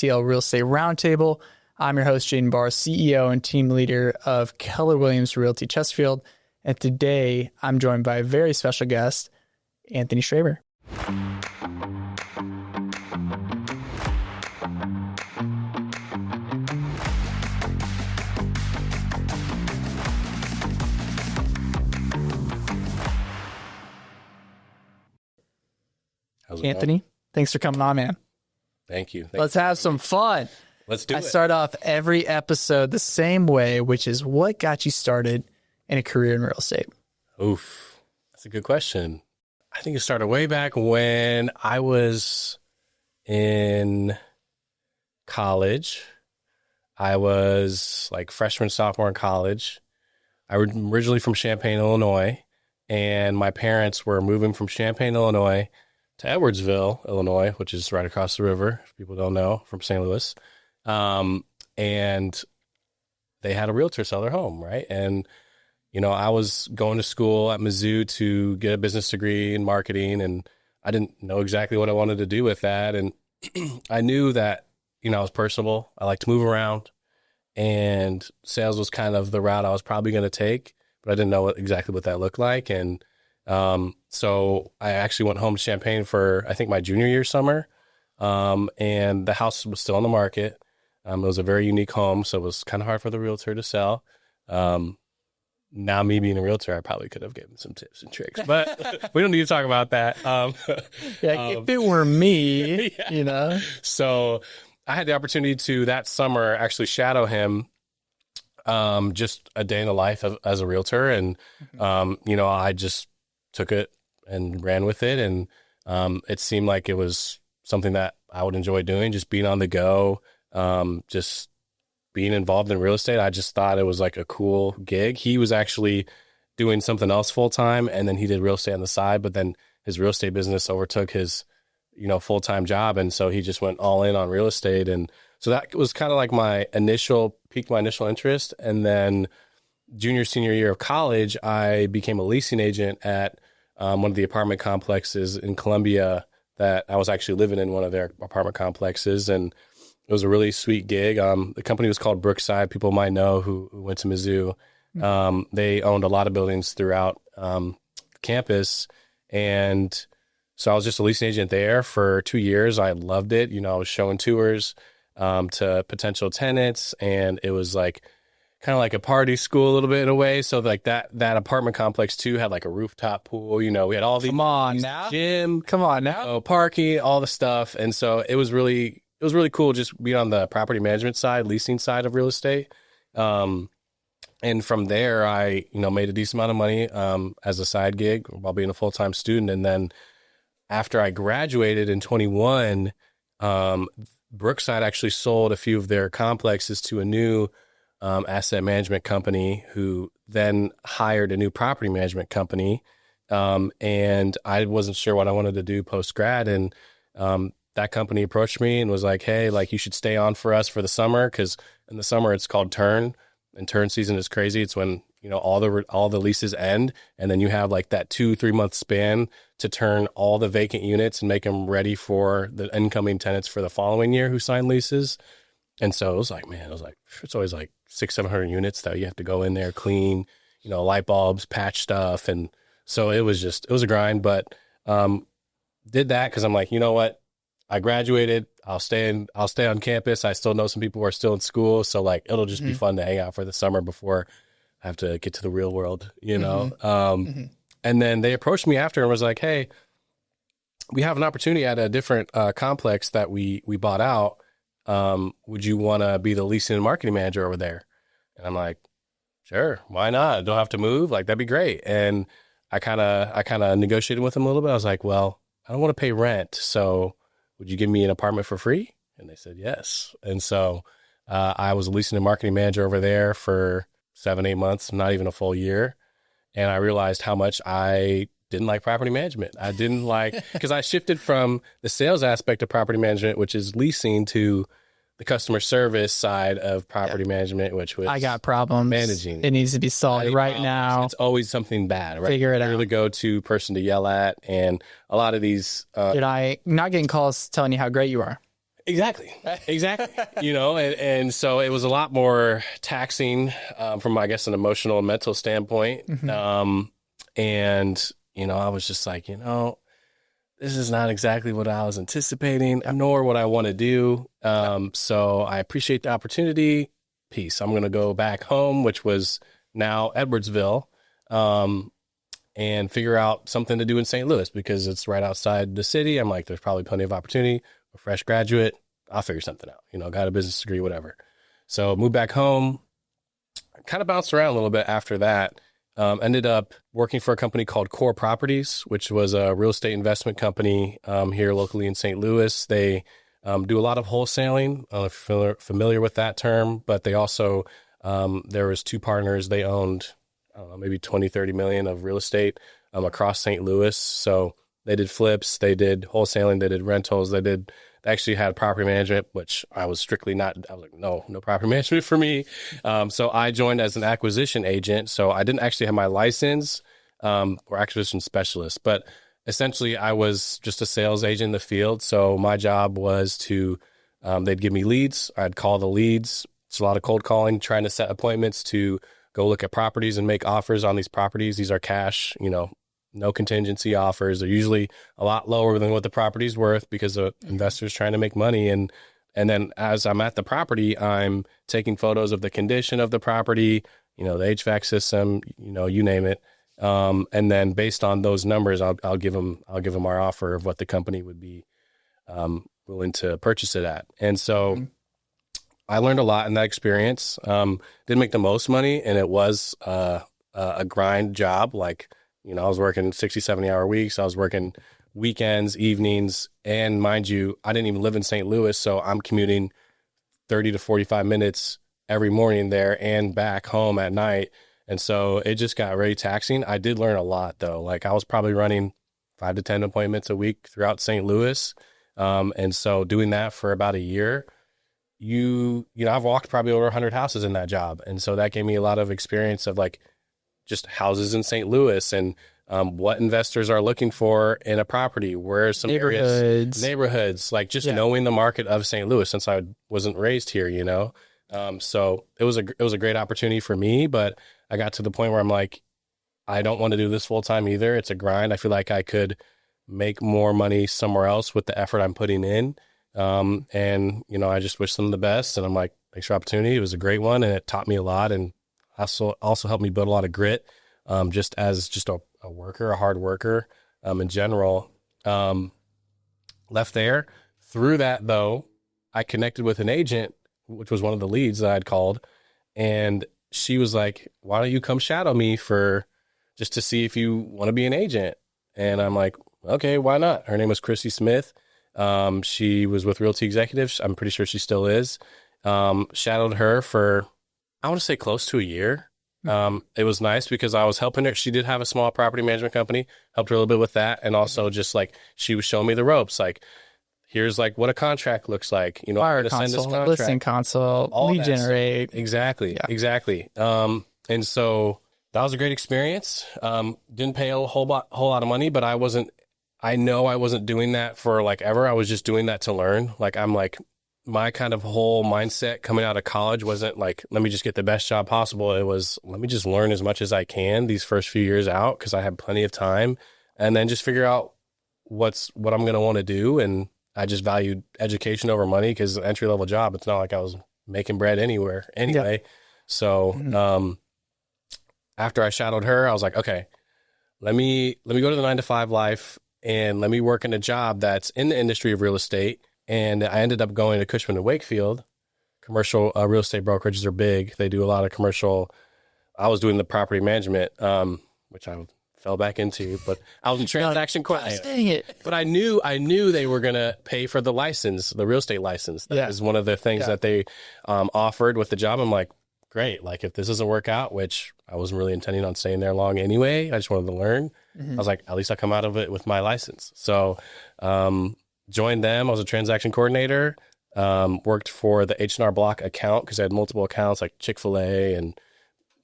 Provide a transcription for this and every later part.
STL Real Estate Roundtable. I'm your host, Jaden Barr, CEO and team leader of Keller Williams Realty Chesterfield. And today I'm joined by a very special guest, Anthony Schreiber. Anthony, thanks for coming on, man. Thank you. Let's have some fun. Let's do it. I start off every episode the same way, which is what got you started in a career in real estate? Oof, that's a good question. I think it started way back when I was in college. I was like freshman, sophomore in college. I was originally from Champaign, Illinois, and my parents were moving from Champaign, Illinois to Edwardsville, Illinois, which is right across the river, if people don't know, from St. Louis. And they had a realtor sell their home, right? And, you know, I was going to school at Mizzou to get a business degree in marketing, and I didn't know exactly what I wanted to do with that. And I knew that, you know, I was personable. I like to move around, and sales was kind of the route I was probably going to take, but I didn't know exactly what that looked like. And so I actually went home to Champaign for, I think, my junior year summer. And the house was still on the market. It was a very unique home, so it was kind of hard for the realtor to sell. Now, me being a realtor, I probably could have given some tips and tricks, but we don't need to talk about that. If it were me, yeah. you know. So I had the opportunity to that summer actually shadow him just a day in the life as a realtor. And, you know, I just took it and ran with it. And it seemed like it was something that I would enjoy doing, just being on the go, just being involved in real estate. I just thought it was like a cool gig. He was actually doing something else full time, and then he did real estate on the side, but then his real estate business overtook his, you know, full-time job. And so he just went all in on real estate. And so that was kind of like piqued my initial interest. And then senior year of college, I became a leasing agent at one of the apartment complexes in Columbia that I was actually living in, one of their apartment complexes. And it was a really sweet gig. The company was called Brookside. People might know who went to Mizzou. They owned a lot of buildings throughout campus. And so I was just a leasing agent there for 2 years. I loved it. You know, I was showing tours to potential tenants, and it was like kind of like a party school a little bit in a way. So like that apartment complex too had like a rooftop pool. You know, we had all the gym, parking, all the stuff. And so it was really cool just being on the property management side, leasing side of real estate. And from there, I, you know, made a decent amount of money as a side gig while being a full-time student. And then after I graduated in 21, Brookside actually sold a few of their complexes to a new asset management company, who then hired a new property management company. And I wasn't sure what I wanted to do post-grad. And that company approached me and was like, hey, like, you should stay on for us for the summer, because in the summer it's called turn, and turn season is crazy. It's when, you know, all the leases end, and then you have like that 2-3 month span to turn all the vacant units and make them ready for the incoming tenants for the following year who sign leases. And so it was like, man, it's always like 600-700 units that you have to go in there, clean, you know, light bulbs, patch stuff. And so it was a grind, but did that because I'm like, you know what? I graduated. I'll stay on campus. I still know some people who are still in school. So like, it'll just be fun to hang out for the summer before I have to get to the real world, you know? And then they approached me after and was like, hey, we have an opportunity at a different complex that we bought out. Would you want to be the leasing and marketing manager over there? And I'm like, sure, why not? I don't have to move. Like, that'd be great. And I kind of negotiated with them a little bit. I was like, well, I don't want to pay rent, so would you give me an apartment for free? And they said yes. And so I was a leasing and marketing manager over there for 7-8 months, not even a full year. And I realized how much I didn't like property management. I didn't like, because I shifted from the sales aspect of property management, which is leasing, to the customer service side of property management, which was I got problems managing. It needs to be solved right now. It's always something bad, right? Figure it out. You're the go-to person to yell at. And a lot of these, not getting calls telling you how great you are. Exactly. You know, and so it was a lot more taxing from, I guess, an emotional and mental standpoint. And, you know, I was just like, you know, this is not exactly what I was anticipating, nor what I want to do. So I appreciate the opportunity. Peace. I'm going to go back home, which was now Edwardsville, and figure out something to do in St. Louis because it's right outside the city. I'm like, there's probably plenty of opportunity. A fresh graduate, I'll figure something out. You know, got a business degree, whatever. So moved back home, kind of bounced around a little bit after that. Ended up working for a company called Core Properties, which was a real estate investment company here locally in St. Louis. They do a lot of wholesaling. I don't know if you're familiar with that term, but they also, there was two partners. They owned, I don't know, maybe 20, 30 million of real estate across St. Louis. So they did flips, they did wholesaling, they did rentals, they actually had property management, which I was strictly not. I was like, no property management for me. So I joined as an acquisition agent. So I didn't actually have my license or acquisition specialist, but essentially I was just a sales agent in the field. So my job was to, they'd give me leads. I'd call the leads. It's a lot of cold calling, trying to set appointments to go look at properties and make offers on these properties. These are cash, you know, no contingency offers. They're usually a lot lower than what the property's worth because the investor's trying to make money. And then as I'm at the property, I'm taking photos of the condition of the property, you know, the HVAC system, you know, you name it. And then based on those numbers, I'll give them our offer of what the company would be willing to purchase it at. And so I learned a lot in that experience. Didn't make the most money, and it was a grind job. Like, you know, I was working 60, 70-hour weeks. I was working weekends, evenings, and mind you, I didn't even live in St. Louis, so I'm commuting 30 to 45 minutes every morning there and back home at night. And so it just got very taxing. I did learn a lot, though. Like, I was probably running 5 to 10 appointments a week throughout St. Louis. And so doing that for about a year, you know, I've walked probably over 100 houses in that job. And so that gave me a lot of experience of like just houses in St. Louis and what investors are looking for in a property, where some neighborhoods, like just knowing the market of St. Louis since I wasn't raised here, you know? So it was a great opportunity for me, but I got to the point where I'm like, I don't want to do this full time either. It's a grind. I feel like I could make more money somewhere else with the effort I'm putting in. And you know, I just wish them the best, and I'm like, thanks for the opportunity. It was a great one, and it taught me a lot, and also helped me build a lot of grit, just as just a worker, a hard worker, in general. Left there. Through that, though, I connected with an agent, which was one of the leads that I'd called, and she was like, why don't you come shadow me just to see if you want to be an agent? And I'm like, okay, why not? Her name was Chrissy Smith. She was with Realty Executives. I'm pretty sure she still is. Shadowed her for, I want to say, close to a year. It was nice because I was helping her. She did have a small property management company, helped her a little bit with that. And also just like, she was showing me the ropes. Like, here's like what a contract looks like, you know, Fire console, listing console, lead generate. Exactly. And so that was a great experience. Didn't pay a whole lot of money, but I know I wasn't doing that for like ever. I was just doing that to learn. Like, I'm like, my kind of whole mindset coming out of college wasn't like, let me just get the best job possible. It was, let me just learn as much as I can these first few years out, because I had plenty of time, and then just figure out what I'm going to want to do. And I just valued education over money, because the entry level job, it's not like I was making bread anywhere anyway. Yeah. So, after I shadowed her, I was like, okay, let me go to the 9-to-5 life, and let me work in a job that's in the industry of real estate. And I ended up going to Cushman & Wakefield. Commercial real estate brokerages are big. They do a lot of commercial. I was doing the property management, which I fell back into, but I was in transaction coordinator. Dang it. But I knew they were going to pay for the license, the real estate license. That is one of the things that they offered with the job. I'm like, great. Like, if this doesn't work out, which I wasn't really intending on staying there long anyway, I just wanted to learn. I was like, at least I'll come out of it with my license. So, joined them. I was a transaction coordinator, worked for the H&R Block account, because I had multiple accounts like Chick-fil-A and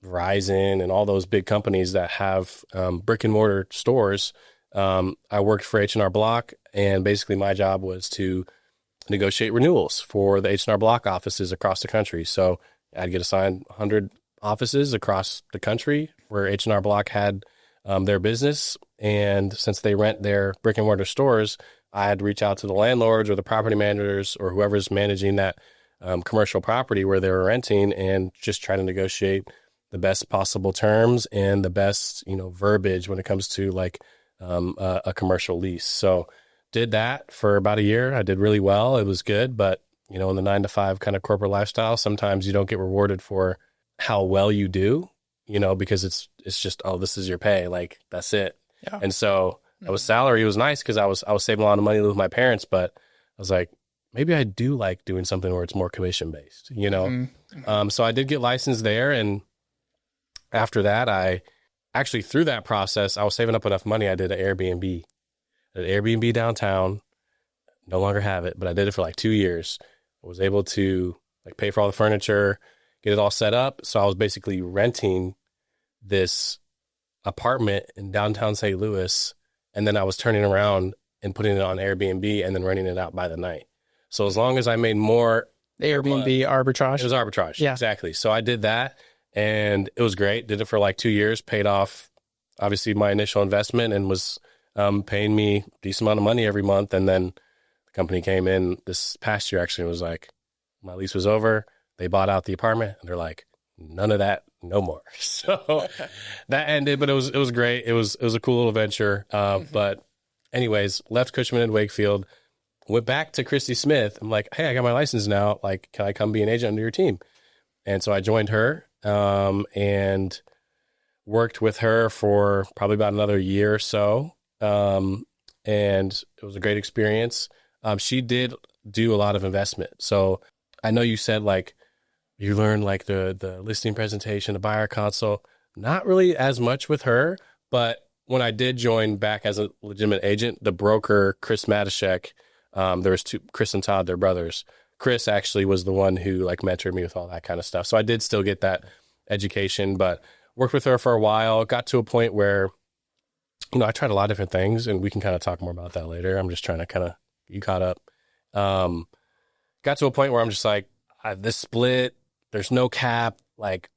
Verizon and all those big companies that have brick and mortar stores. I worked for H&R Block, and basically my job was to negotiate renewals for the H&R Block offices across the country. So I'd get assigned 100 offices across the country where H&R Block had their business. And since they rent their brick and mortar stores, I had to reach out to the landlords or the property managers or whoever's managing that commercial property where they were renting and just try to negotiate the best possible terms and the best, verbiage when it comes to like a commercial lease. So did that for about a year. I did really well. It was good. But, in the 9-to-5 kind of corporate lifestyle, sometimes you don't get rewarded for how well you do, because it's just, oh, this is your pay. Like, that's it. Yeah. And so I was salary. It was nice because I was saving a lot of money with my parents, but I was like, maybe I do like doing something where it's more commission based, So I did get licensed there. And after that, through that process, I was saving up enough money. I did an Airbnb downtown. No longer have it, but I did it for like 2 years. I was able to like pay for all the furniture, get it all set up. So I was basically renting this apartment in downtown St. Louis. And then I was turning around and putting it on Airbnb and then renting it out by the night. So as long as I made more. The Airbnb arbitrage? It was arbitrage. Yeah. Exactly. So I did that and it was great. Did it for like 2 years, paid off obviously my initial investment and was paying me a decent amount of money every month. And then the company came in this past year actually and was like, my lease was over. They bought out the apartment and they're like, none of that, no more. So that ended, but it was great. It was a cool little venture. But anyways, left Cushman and Wakefield, went back to Christy Smith. I'm like, hey, I got my license now. Like, can I come be an agent under your team? And so I joined her and worked with her for probably about another year or so. And it was a great experience. She did do a lot of investment. So I know you said like you learned like the listing presentation, the buyer console, not really as much with her, but when I did join back as a legitimate agent, the broker, Chris Matashek, there was two, Chris and Todd, they're brothers. Chris actually was the one who like mentored me with all that kind of stuff. So I did still get that education, but worked with her for a while, got to a point where, I tried a lot of different things and we can kind of talk more about that later. I'm just trying to kind of get you caught up. Got to a point where I'm just like, this split, there's no cap, like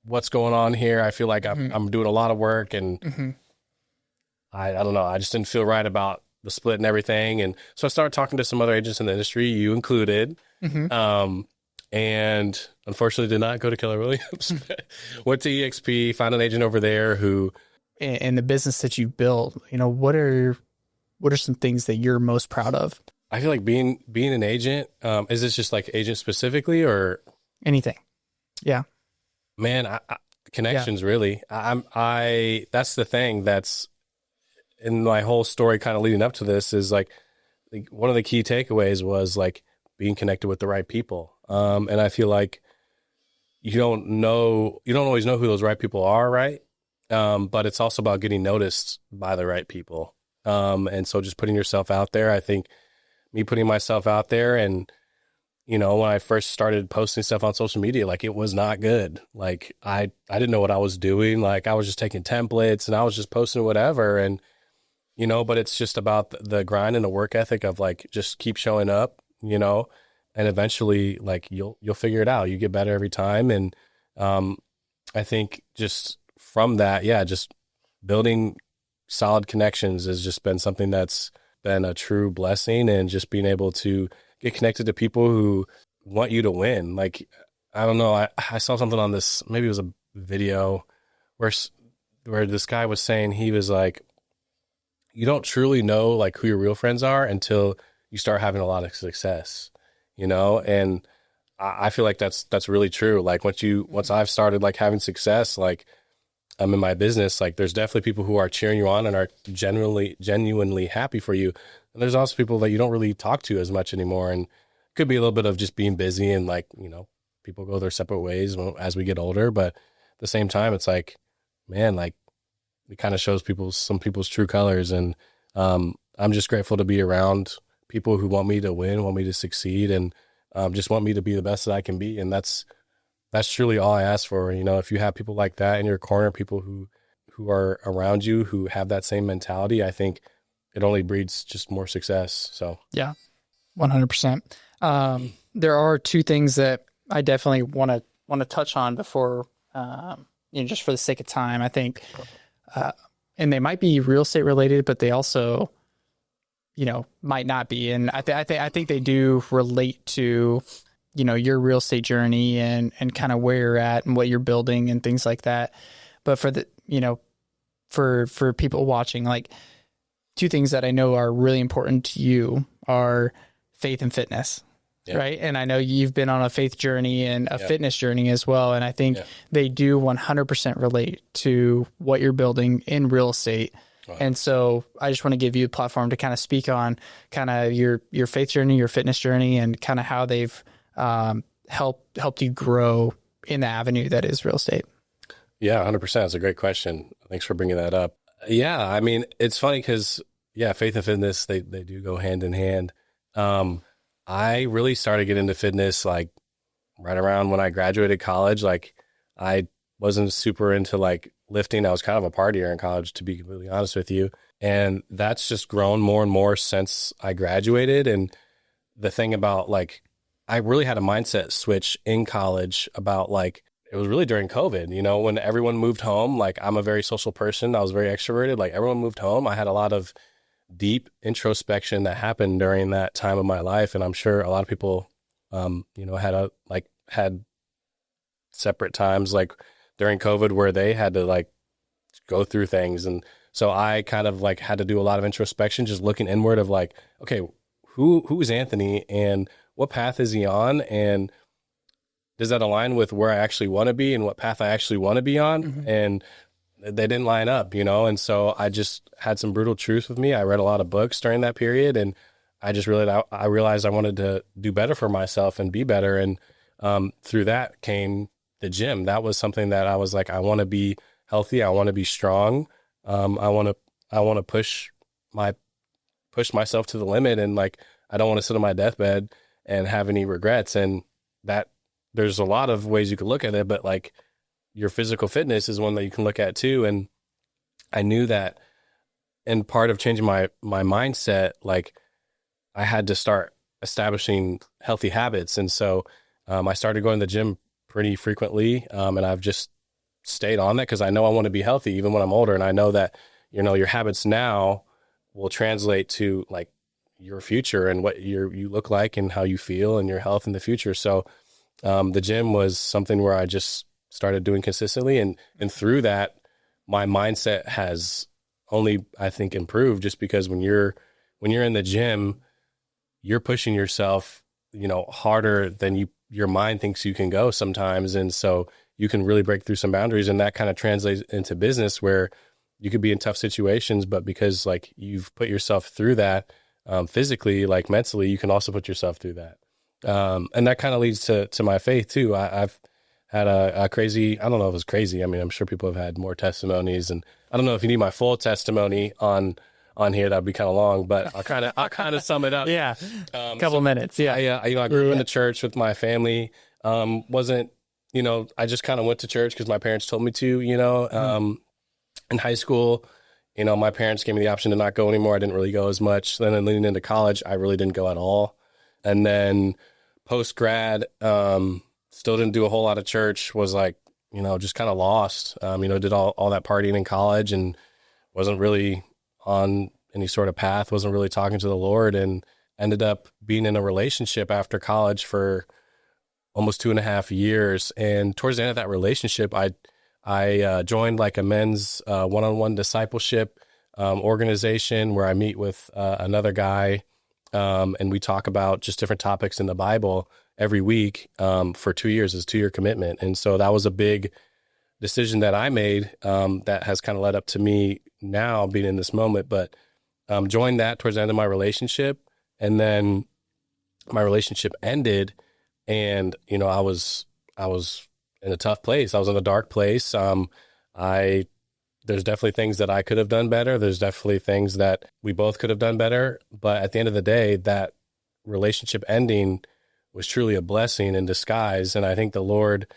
what's going on here? I feel like I'm doing a lot of work and I don't know. I just didn't feel right about the split and everything. And so I started talking to some other agents in the industry, you included. And unfortunately did not go to Keller Williams. Went to EXP, found an agent over there who. And the business that you built, what are some things that you're most proud of? I feel like being an agent, is this just like agent specifically or anything? Yeah, man, I connections really. That's the thing that's in my whole story kind of leading up to this is like one of the key takeaways was like being connected with the right people. And I feel like you don't always know who those right people are, right? But it's also about getting noticed by the right people. And so just putting yourself out there, I think me putting myself out there and, when I first started posting stuff on social media, like it was not good. Like I didn't know what I was doing. Like I was just taking templates and I was just posting whatever. And, but it's just about the grind and the work ethic of like, just keep showing up, and eventually like you'll figure it out. You get better every time. And, I think just from that, just building solid connections has just been something that's been a true blessing, and just being able to get connected to people who want you to win. Like, I don't know. I saw something on this, maybe it was a video where this guy was saying, he was like, you don't truly know like who your real friends are until you start having a lot of success, and I feel like that's really true. Like once I've started like having success, like I'm in my business, like there's definitely people who are cheering you on and are genuinely happy for you. And there's also people that you don't really talk to as much anymore. And it could be a little bit of just being busy and like, people go their separate ways as we get older. But at the same time, it's like, man, like it kind of shows some people's true colors. And I'm just grateful to be around people who want me to win, want me to succeed, and just want me to be the best that I can be. And that's truly all I ask for. If you have people like that in your corner, people who are around you, who have that same mentality, I think it only breeds just more success. So, yeah. 100%. There are two things that I definitely want to touch on before, just for the sake of time. I think, and they might be real estate related, but they also, might not be. And I think they do relate to, your real estate journey and kind of where you're at and what you're building and things like that. But for the, for people watching, like, two things that I know are really important to you are faith and fitness. Yeah. Right. And I know you've been on a faith journey and a fitness journey as well. And I think they do 100% relate to what you're building in real estate. Wow. And so I just want to give you a platform to kind of speak on kind of your faith journey, your fitness journey, and kind of how they've helped you grow in the avenue that is real estate. Yeah, 100%. That's a great question. Thanks for bringing that up. Yeah. I mean, it's funny because faith and fitness, they do go hand in hand. I really started getting into fitness like right around when I graduated college. Like, I wasn't super into like lifting. I was kind of a partier in college, to be completely honest with you. And that's just grown more and more since I graduated. And the thing about like, I really had a mindset switch in college about like, it was really during COVID, when everyone moved home. Like, I'm a very social person. I was very extroverted. Like, everyone moved home. I had a lot of deep introspection that happened during that time of my life. And I'm sure a lot of people, had separate times like during COVID where they had to like go through things. And so I kind of like had to do a lot of introspection, just looking inward of like, okay, who is Anthony and what path is he on? And does that align with where I actually want to be and what path I actually want to be on? Mm-hmm. And they didn't line up, and so I just had some brutal truth with me. I read a lot of books during that period, and I just realized I wanted to do better for myself and be better. And through that came the gym. That was something that I was like, I want to be healthy. I want to be strong. I want to push myself to the limit, and like, I don't want to sit on my deathbed and have any regrets. And that there's a lot of ways you could look at it, but like, your physical fitness is one that you can look at too. And I knew that in part of changing my mindset, like, I had to start establishing healthy habits. And so I started going to the gym pretty frequently. And I've just stayed on that because I know I want to be healthy even when I'm older. And I know that, your habits now will translate to like your future and what you look like and how you feel and your health in the future. So the gym was something where I just started doing consistently. And through that, my mindset has only, I think, improved, just because when you're in the gym, you're pushing yourself, harder than your mind thinks you can go sometimes. And so you can really break through some boundaries, and that kind of translates into business where you could be in tough situations, but because like you've put yourself through that, physically, like mentally, you can also put yourself through that. And that kind of leads to my faith too. I've had a crazy, I don't know if it was crazy. I mean, I'm sure people have had more testimonies, and I don't know if you need my full testimony on here. That'd be kind of long, but I'll kind of sum it up. Yeah. Couple minutes. Yeah. I grew up in the church with my family. Wasn't, I just kind of went to church because my parents told me to, in high school, my parents gave me the option to not go anymore. I didn't really go as much. Then leading into college, I really didn't go at all. And then post grad, still didn't do a whole lot of church, was like, just kind of lost, did all that partying in college and wasn't really on any sort of path, wasn't really talking to the Lord, and ended up being in a relationship after college for almost 2.5 years. And towards the end of that relationship, I joined like a men's one-on-one discipleship organization where I meet with another guy, and we talk about just different topics in the Bible every week for 2 years. It's a 2-year commitment. And so that was a big decision that I made that has kind of led up to me now being in this moment. But joined that towards the end of my relationship, and then my relationship ended, and I was in a tough place. I was in a dark place. There's definitely things that I could have done better. There's definitely things that we both could have done better. But at the end of the day, that relationship ending was truly a blessing in disguise. And I think the Lord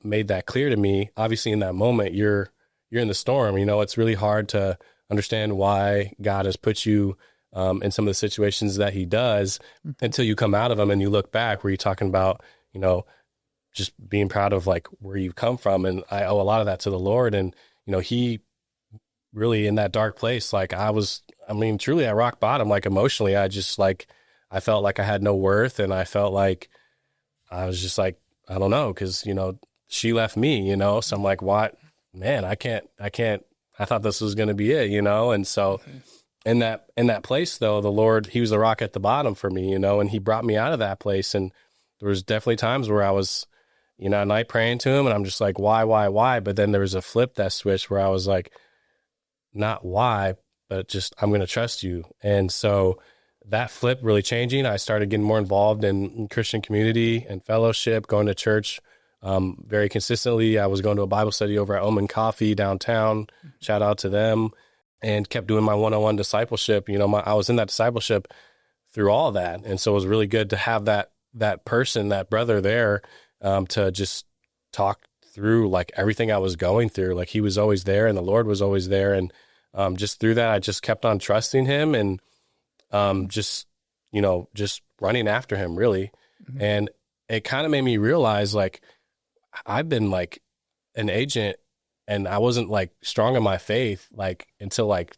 made that clear to me. Obviously, in that moment, you're in the storm. It's really hard to understand why God has put you in some of the situations that he does until you come out of them and you look back where you're talking about, just being proud of like where you come from. And I owe a lot of that to the Lord. And, he really in that dark place, like truly at rock bottom, like emotionally, I just like, I felt like I had no worth. And I felt like I was just like, I don't know. 'Cause she left me, so I'm like, what, man, I can't, I thought this was going to be it, And so in that place though, the Lord, he was the rock at the bottom for me, and he brought me out of that place. And there was definitely times where I was, at night praying to him and I'm just like, why? But then there was a flip that switch where I was like, not why, but just, I'm going to trust you. And so that flip really changing, I started getting more involved in Christian community and fellowship, going to church very consistently. I was going to a Bible study over at Omen Coffee downtown. Shout out to them. And kept doing my one-on-one discipleship. I was in that discipleship through all of that. And so it was really good to have that person, that brother there, to just talk through like everything I was going through. Like he was always there and the Lord was always there. And just through that, I just kept on trusting him and just running after him really. Mm-hmm. And it kind of made me realize like I've been like an agent and I wasn't like strong in my faith, like until like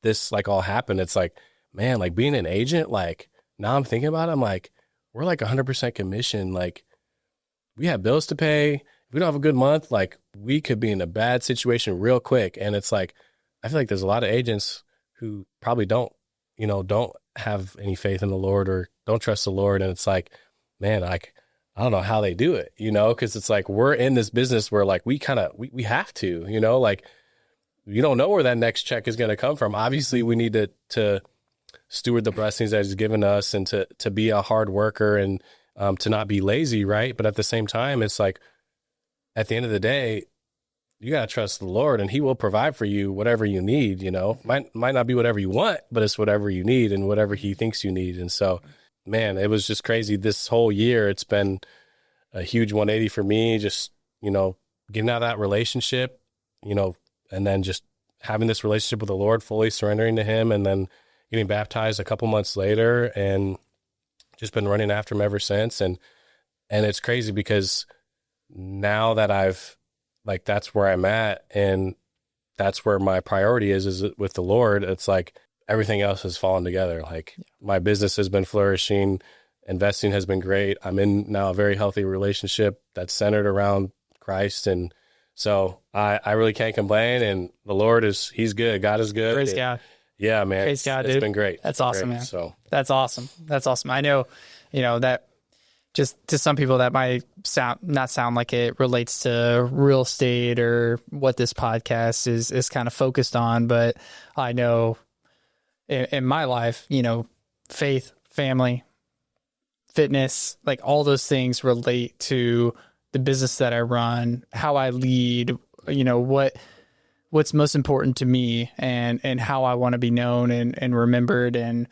this like all happened. It's like, man, like being an agent, like now I'm thinking about it, I'm like, we're like 100% commission. Like we have bills to pay. If we don't have a good month, like we could be in a bad situation real quick. And it's like, I feel like there's a lot of agents who probably don't have any faith in the Lord or don't trust the Lord. And it's like, man, like, I don't know how they do it, cause it's like, we're in this business where like, we have to, like you don't know where that next check is going to come from. Obviously we need to steward the blessings that he's given us and to be a hard worker and to not be lazy. Right. But at the same time, it's like, at the end of the day, you got to trust the Lord and he will provide for you whatever you need, might not be whatever you want, but it's whatever you need and whatever he thinks you need. And so, man, it was just crazy. This whole year, it's been a huge 180 for me, just, getting out of that relationship, and then just having this relationship with the Lord, fully surrendering to him, and then getting baptized a couple months later and just been running after him ever since. And it's crazy because now that I've like, that's where I'm at and that's where my priority is with the Lord. It's like, everything else has fallen together. Like my business has been flourishing. Investing has been great. I'm in now a very healthy relationship that's centered around Christ. And so I really can't complain. And the Lord he's good. God is good. Praise God. Yeah, man. Praise God, it's dude. been great. That's awesome, man. So that's awesome. I know, that just to some people that might not sound like it relates to real estate or what this podcast is kind of focused on. But I know, in my life, faith, family, fitness, like all those things relate to the business that I run, how I lead, what's most important to me and how I want to be known and remembered and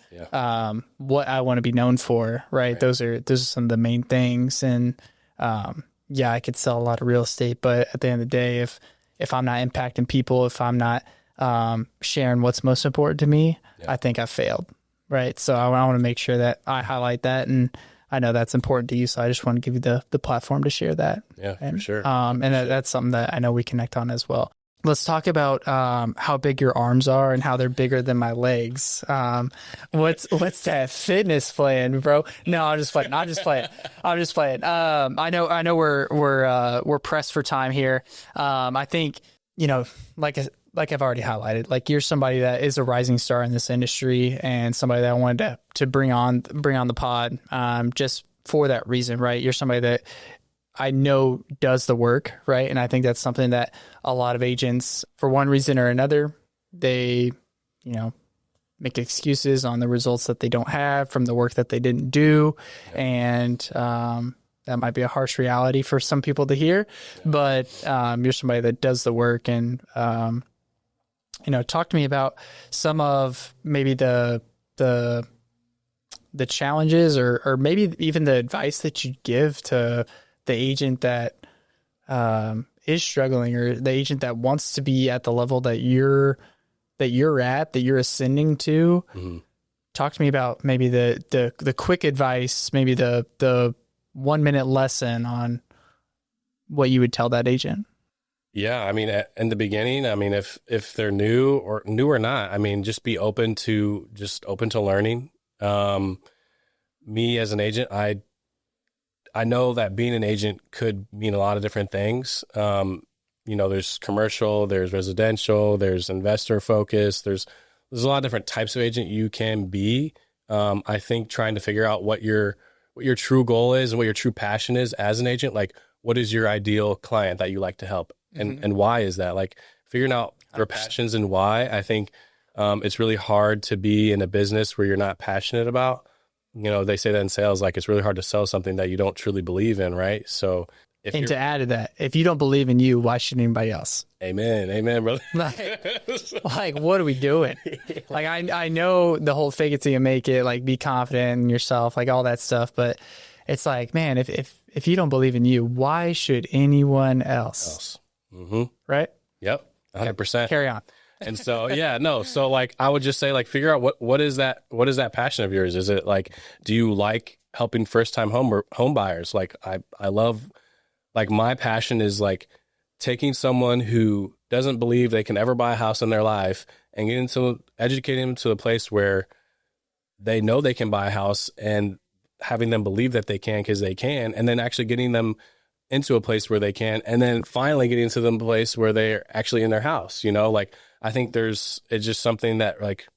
what I want to be known for. Right. Those are some of the main things. And I could sell a lot of real estate, but at the end of the day, if I'm not impacting people, if I'm not sharing what's most important to me, I think I failed. Right. So I want to make sure that I highlight that. And I know that's important to you. So I just want to give you the platform to share that. Yeah, for sure. That's something that I know we connect on as well. Let's talk about how big your arms are and how they're bigger than my legs. What's that fitness plan, bro? No, I'm just playing. I know we're pressed for time here. I think, like I've already highlighted, like you're somebody that is a rising star in this industry and somebody that I wanted to bring on the pod just for that reason, right? You're somebody that I know does the work, right? And I think that's something that a lot of agents, for one reason or another, they, make excuses on the results that they don't have from the work that they didn't do. And that might be a harsh reality for some people to hear, but you're somebody that does the work. And talk to me about some of maybe the challenges or maybe even the advice that you give to the agent that is struggling or the agent that wants to be at the level that you're that you're at, that you're ascending to. Mm-hmm. Talk to me about maybe the quick advice, maybe the 1 minute lesson on what you would tell that agent. Yeah. I mean, in the beginning, I mean, if they're new or not, I mean, just be open to learning. Me as an agent, I know that being an agent could mean a lot of different things. There's commercial, there's residential, there's investor focused, there's a lot of different types of agent you can be. I think trying to figure out what your true goal is and what your true passion is as an agent, like what is your ideal client that you like to help, and why is that? Like figuring out their passions and why. I think it's really hard to be in a business where you're not passionate about. They say that in sales, like it's really hard to sell something that you don't truly believe in, right? So and to add to that, if you don't believe in you, why should anybody else? Amen, brother. like what are we doing? Like I know the whole fake it till you make it, like be confident in yourself, like all that stuff. But it's like, man, if you don't believe in you, why should anyone else? Mm-hmm. Right? Yep. 100%. Carry on. And so, so like, I would just say like, figure out what is that passion of yours? Is it like, do you like helping first time home buyers? Like I love, like my passion is like taking someone who doesn't believe they can ever buy a house in their life and educating them to a place where they know they can buy a house and having them believe that they can, because they can, and then actually getting them into a place where they can, and then finally getting to the place where they're actually in their house. Like I think it's just something that like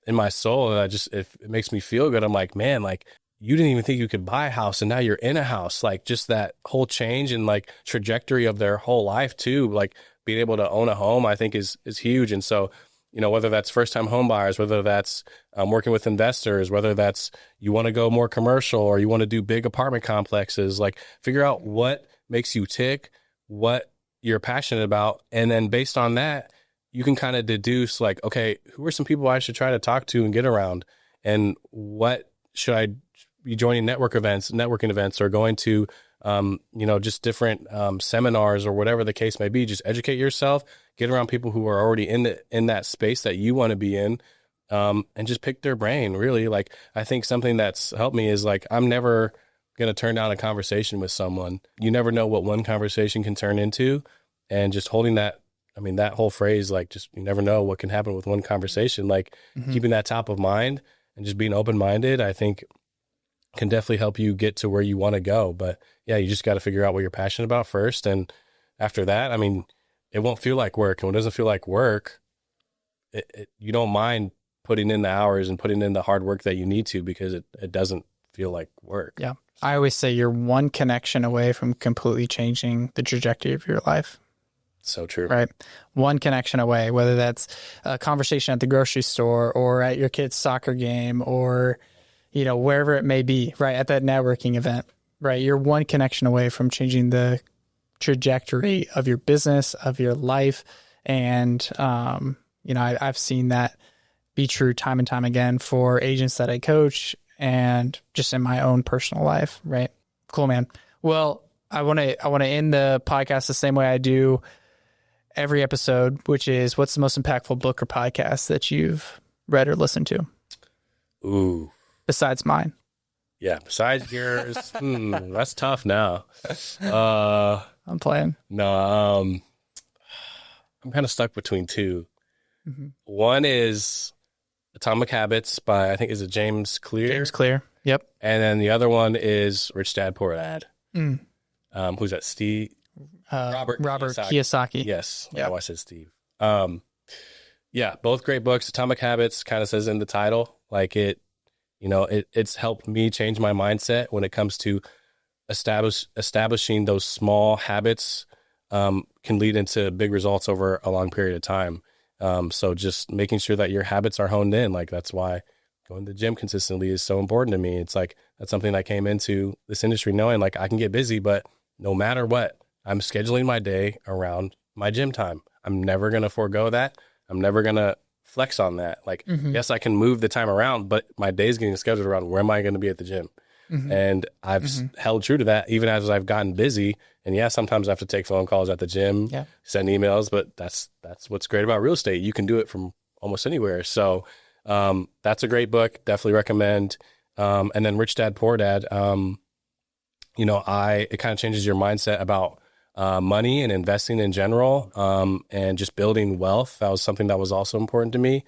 in my soul, it makes me feel good. I'm like, man, like you didn't even think you could buy a house and now you're in a house. Like just that whole change and like trajectory of their whole life too, like being able to own a home, I think is huge. And so, whether that's first time home buyers, whether that's working with investors, whether that's you want to go more commercial or you want to do big apartment complexes, like figure out what makes you tick, what you're passionate about. And then based on that, you can kind of deduce like, okay, who are some people I should try to talk to and get around? And what should I be joining networking events or going to, just different seminars or whatever the case may be. Just educate yourself, get around people who are already in that space that you want to be in, and just pick their brain, really. Like, I think something that's helped me is like, I'm never going to turn down a conversation with someone. You never know what one conversation can turn into. And just holding that, I mean, that whole phrase, like, just, you never know what can happen with one conversation, like keeping that top of mind and just being open-minded, I think can definitely help you get to where you want to go. But yeah, you just got to figure out what you're passionate about first. And after that, I mean, it won't feel like work. And when it doesn't feel like work, you don't mind putting in the hours and putting in the hard work that you need to, because it doesn't feel like work. Yeah. I always say you're one connection away from completely changing the trajectory of your life. So true. Right. One connection away, whether that's a conversation at the grocery store or at your kid's soccer game or, wherever it may be, right, at that networking event, right? You're one connection away from changing the trajectory of your business, of your life. And, I've seen that be true time and time again for agents that I coach and just in my own personal life, right? Cool, man. Well, I want to end the podcast the same way I do every episode, which is, what's the most impactful book or podcast that you've read or listened to? Ooh. Besides mine. Yeah, besides yours. That's tough now. I'm playing. No, I'm kind of stuck between two. Mm-hmm. One is Atomic Habits by, I think, is it James Clear? James Clear, yep. And then the other one is Rich Dad, Poor Dad. Who's that? Steve? Robert Kiyosaki. Yes. Yep. Oh, I said Steve. Yeah, both great books. Atomic Habits kind of says in the title, like it's helped me change my mindset when it comes to establishing those small habits can lead into big results over a long period of time. So just making sure that your habits are honed in, like that's why going to the gym consistently is so important to me. It's like, that's something I came into this industry knowing, like I can get busy, but no matter what, I'm scheduling my day around my gym time. I'm never going to forego that. I'm never going to flex on that. Like, yes, I can move the time around, but my day's getting scheduled around where am I going to be at the gym? And I've held true to that even as I've gotten busy. And yeah, sometimes I have to take phone calls at the gym, send emails, but that's what's great about real estate. You can do it from almost anywhere. So that's a great book. Definitely recommend. And then Rich Dad, Poor Dad. It kind of changes your mindset about money and investing in general, and just building wealth. That was something that was also important to me.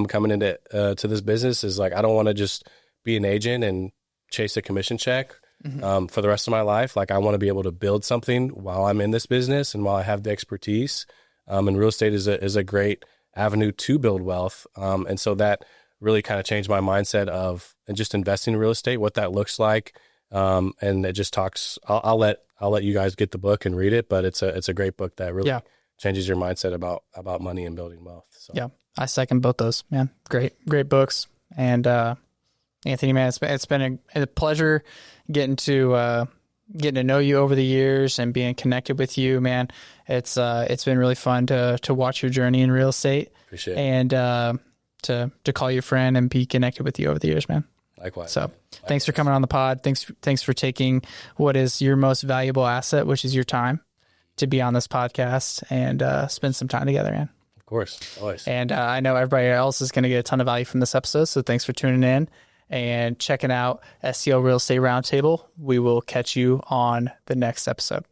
Coming into to this business is like, I don't want to just be an agent and chase a commission check for the rest of my life. Like, I want to be able to build something while I'm in this business and while I have the expertise. And real estate is a great avenue to build wealth. And so that really kind of changed my mindset of just investing in real estate, what that looks like. And it just talks, I'll let you guys get the book and read it, but it's a great book that really changes your mindset about money and building wealth. So. Yeah. I second both those, man. Great books. And, Anthony, man, it's been a pleasure getting to know you over the years and being connected with you, man. It's been really fun to watch your journey in real estate. Appreciate it. And, to call you a friend and be connected with you over the years, man. Likewise. So thanks for coming on the pod. Thanks for taking what is your most valuable asset, which is your time, to be on this podcast and spend some time together, man. Of course. Always. And I know everybody else is going to get a ton of value from this episode. So thanks for tuning in and checking out STL Real Estate Roundtable. We will catch you on the next episode.